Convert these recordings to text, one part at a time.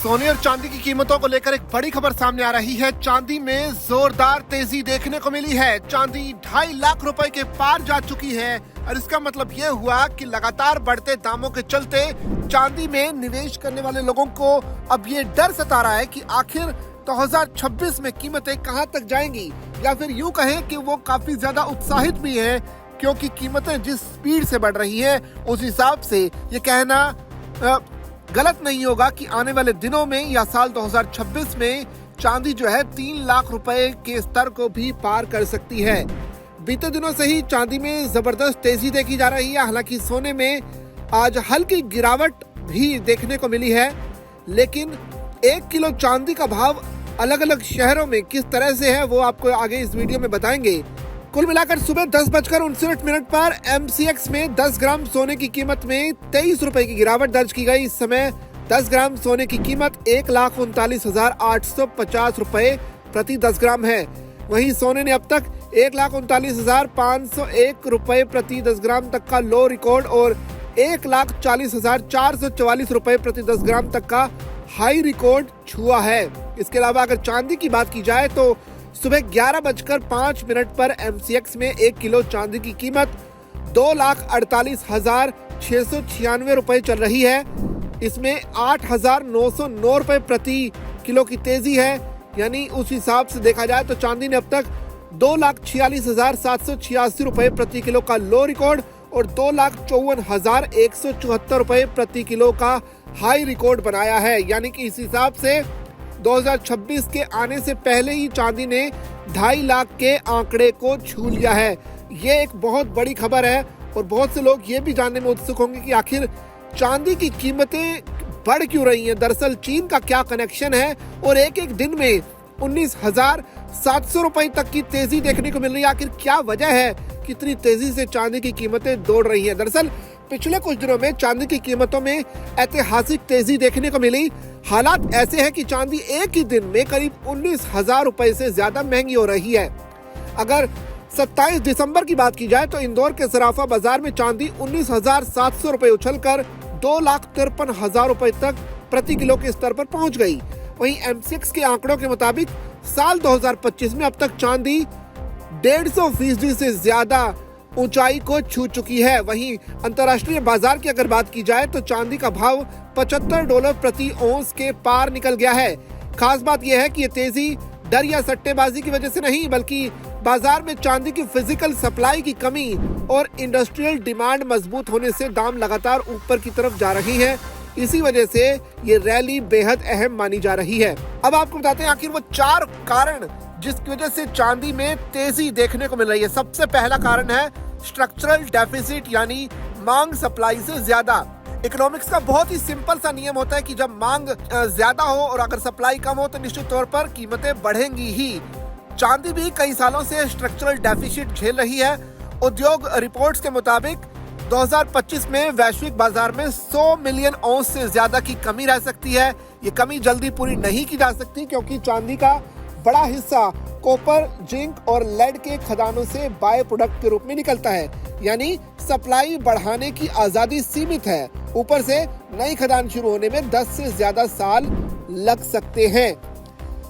सोने और चांदी की कीमतों को लेकर एक बड़ी खबर सामने आ रही है। चांदी में जोरदार तेजी देखने को मिली है। चांदी 2.5 लाख रुपए के पार जा चुकी है और इसका मतलब ये हुआ कि लगातार बढ़ते दामों के चलते चांदी में निवेश करने वाले लोगों को अब ये डर सता रहा है कि आखिर 2026 में कीमतें कहां तक जाएंगी, या फिर यूं कहें कि वो काफी ज्यादा उत्साहित भी हैं क्योंकि कीमतें जिस स्पीड से बढ़ रही हैं उस हिसाब से ये कहना गलत नहीं होगा कि आने वाले दिनों में या साल 2026 में चांदी जो है 3 लाख रुपए के स्तर को भी पार कर सकती है। बीते दिनों से ही चांदी में जबरदस्त तेजी देखी जा रही है। हालांकि सोने में आज हल्की गिरावट भी देखने को मिली है, लेकिन 1 किलो चांदी का भाव अलग अलग शहरों में किस तरह से है वो आपको आगे इस वीडियो में बताएंगे। कुल मिलाकर सुबह 10:59 पर MCX में 10 ग्राम सोने की कीमत में 23 रुपए की गिरावट दर्ज की गई। इस समय 10 ग्राम सोने की कीमत 1,39,850 रुपए प्रति 10 ग्राम है। वहीं सोने ने अब तक 1,39,501 रुपए प्रति 10 ग्राम तक का लो रिकॉर्ड और 1,40,444 रुपए प्रति 10 ग्राम तक का हाई रिकॉर्ड छुआ है। इसके अलावा अगर चांदी की बात की जाए तो सुबह 11:05 पर MCX में 1 किलो चांदी की कीमत 2,48,696 रुपए चल रही है। इसमें 8,909 रुपए प्रति किलो की तेजी है। यानी उस हिसाब से देखा जाए तो चांदी ने अब तक 2,46,786 रुपए प्रति किलो का लो रिकॉर्ड और 2,54,174 रुपए प्रति किलो का हाई रिकॉर्ड बनाया है। यानी कि इस हिसाब से 2026 के आने से पहले ही चांदी ने 2.5 लाख के आंकड़े को छू लिया है। ये एक बहुत बड़ी खबर है और बहुत से लोग ये भी जानने में उत्सुक होंगे कि आखिर चांदी की कीमतें बढ़ क्यों रही हैं। दरअसल चीन का क्या कनेक्शन है और एक एक दिन में 19,700 रुपए तक की तेजी देखने को मिल रही है। आखिर क्या वजह है कितनी तेजी से चांदी की कीमतें दौड़ रही हैं। दरअसल पिछले कुछ दिनों में चांदी की कीमतों में ऐतिहासिक तेजी देखने को मिली। हालात ऐसे हैं कि चांदी एक ही दिन में करीब 19,000 रुपए से ज्यादा महंगी हो रही है। अगर 27 दिसंबर की बात की जाए तो इंदौर के सराफा बाजार में चांदी 19,700 रुपए उछलकर 2,53,000 रुपए तक प्रति किलो के स्तर पर पहुंच गई। वहीं MCX के आंकड़ों के मुताबिक साल 2025 में अब तक चांदी 150% से ज्यादा ऊंचाई को छू चुकी है। वहीं अंतर्राष्ट्रीय बाजार की अगर बात की जाए तो चांदी का भाव $75 प्रति औंस के पार निकल गया है। खास बात यह है कि ये तेजी डर या सट्टेबाजी की वजह से नहीं, बल्कि बाजार में चांदी की फिजिकल सप्लाई की कमी और इंडस्ट्रियल डिमांड मजबूत होने से दाम लगातार ऊपर की तरफ जा रही है। इसी वजह से ये रैली बेहद अहम मानी जा रही है। अब आपको बताते हैं आखिर वो 4 कारण जिसकी वजह से चांदी में तेजी देखने को मिल रही है। सबसे पहला कारण है स्ट्रक्चरल डेफिसिट, यानी मांग सप्लाई से ज्यादा। इकोनॉमिक्स का बहुत ही सिंपल सा नियम होता है कि जब मांग ज्यादा हो और अगर सप्लाई कम हो तो निश्चित तौर पर कीमतें बढ़ेंगी ही। चांदी भी कई सालों से स्ट्रक्चरल डेफिसिट झेल रही है। उद्योग रिपोर्ट्स के मुताबिक 2025 में वैश्विक बाजार में 100 मिलियन औंस से ज्यादा की कमी रह सकती है। ये कमी जल्दी पूरी नहीं की जा सकती क्योंकि चांदी का बड़ा हिस्सा कॉपर, जिंक और लेड के खदानों से बाय प्रोडक्ट के रूप में निकलता है। यानी सप्लाई बढ़ाने की आजादी सीमित है। ऊपर से नई खदान शुरू होने में 10 से ज्यादा साल लग सकते हैं।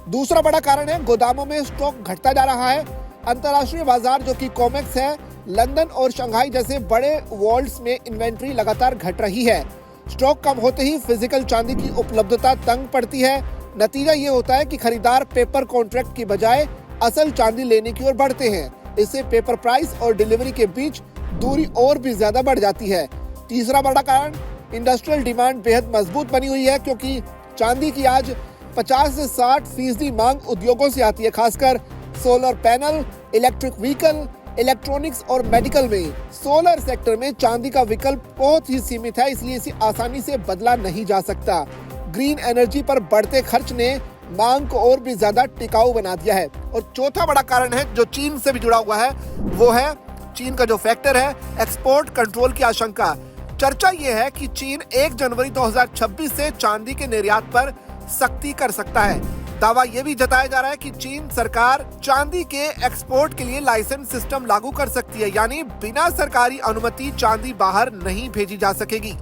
दूसरा बड़ा कारण है गोदामों में स्टॉक घटता जा रहा है। अंतर्राष्ट्रीय बाजार जो कि कॉमेक्स है, लंदन और शंघाई जैसे बड़े वर्ल्ड्स में इन्वेंट्री लगातार घट रही है। स्टॉक कम होते ही फिजिकल चांदी की उपलब्धता तंग पड़ती है। नतीजा ये होता है कि खरीदार पेपर कॉन्ट्रैक्ट की बजाय असल चांदी लेने की ओर बढ़ते हैं। इससे पेपर प्राइस और डिलीवरी के बीच दूरी और भी ज्यादा बढ़ जाती है। तीसरा बड़ा कारण इंडस्ट्रियल डिमांड बेहद मजबूत बनी हुई है क्योंकि चांदी की आज 50 से 60% मांग उद्योगों से आती है। खासकर solar panel, electric vehicle, electronics और मेडिकल में सोलर सेक्टर में चांदी का विकल्प बहुत ही सीमित है, इसलिए इसे आसानी से बदला नहीं जा सकता। ग्रीन एनर्जी पर बढ़ते खर्च ने मांग को और भी ज्यादा टिकाऊ बना दिया है। और चौथा बड़ा कारण है जो चीन से भी जुड़ा हुआ है, वो है चीन का जो फैक्टर है एक्सपोर्ट कंट्रोल की आशंका। चर्चा ये है कि चीन 1 जनवरी 2026 से चांदी के निर्यात पर सख्ती कर सकता है। दावा ये भी जताया जा रहा है कि चीन सरकार चांदी के एक्सपोर्ट के लिए लाइसेंस सिस्टम लागू कर सकती है, यानी बिना सरकारी अनुमति चांदी बाहर नहीं भेजी जा सकेगी।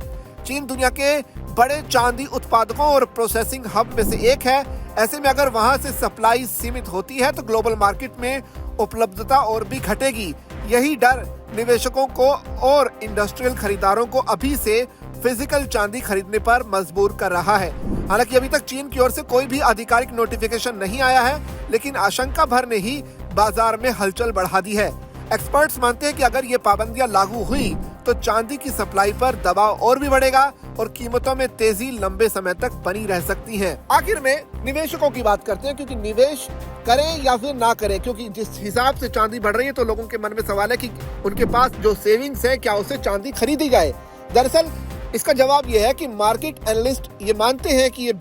चीन दुनिया के बड़े चांदी उत्पादकों और प्रोसेसिंग हब में से एक है। ऐसे में अगर वहां से सप्लाई सीमित होती है तो ग्लोबल मार्केट में उपलब्धता और भी घटेगी। यही डर निवेशकों को और इंडस्ट्रियल खरीदारों को अभी से फिजिकल चांदी खरीदने पर मजबूर कर रहा है। हालांकि अभी तक चीन की ओर से कोई भी आधिकारिक नोटिफिकेशन नहीं आया है, लेकिन आशंका भर ने ही बाजार में हलचल बढ़ा दी है। एक्सपर्ट्स मानते हैं कि अगर ये पाबंदियां लागू हुई तो चांदी की सप्लाई पर दबाव और भी बढ़ेगा और कीमतों में तेजी लंबे समय तक बनी रह सकती है। आखिर में निवेशकों की बात करते हैं, क्योंकि निवेश करें या फिर ना करें, क्योंकि जिस हिसाब से चांदी बढ़ रही है तो लोगों के मन में सवाल है कि उनके पास जो सेविंग्स है क्या उससे चांदी खरीदी जाए। दरअसल इसका जवाब यह है कि मार्केट एनालिस्ट ये मानते हैं कि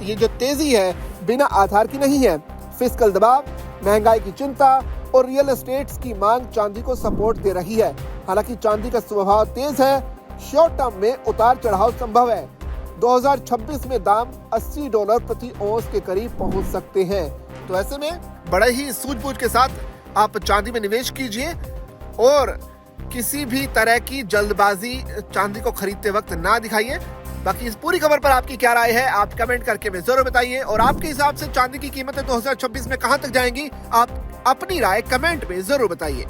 ये जो तेजी है बिना आधार की नहीं है। फिस्कल दबाव, महंगाई की चिंता और रियल एस्टेट की मांग चांदी को सपोर्ट दे रही है। हालांकि चांदी का स्वभाव तेज है, शॉर्ट टर्म में उतार चढ़ाव संभव है। 2026 में दाम $80 प्रति औंस के करीब पहुंच सकते हैं। तो ऐसे में बड़े ही सूझबूझ के साथ आप चांदी में निवेश कीजिए और किसी भी तरह की जल्दबाजी चांदी को खरीदते वक्त ना दिखाइए। बाकी इस पूरी खबर पर आपकी क्या राय है, आप कमेंट करके में जरूर बताइए। और आपके हिसाब से चांदी की कीमतें 2026 में कहां तक जाएंगी, आप अपनी राय कमेंट में जरूर बताइए।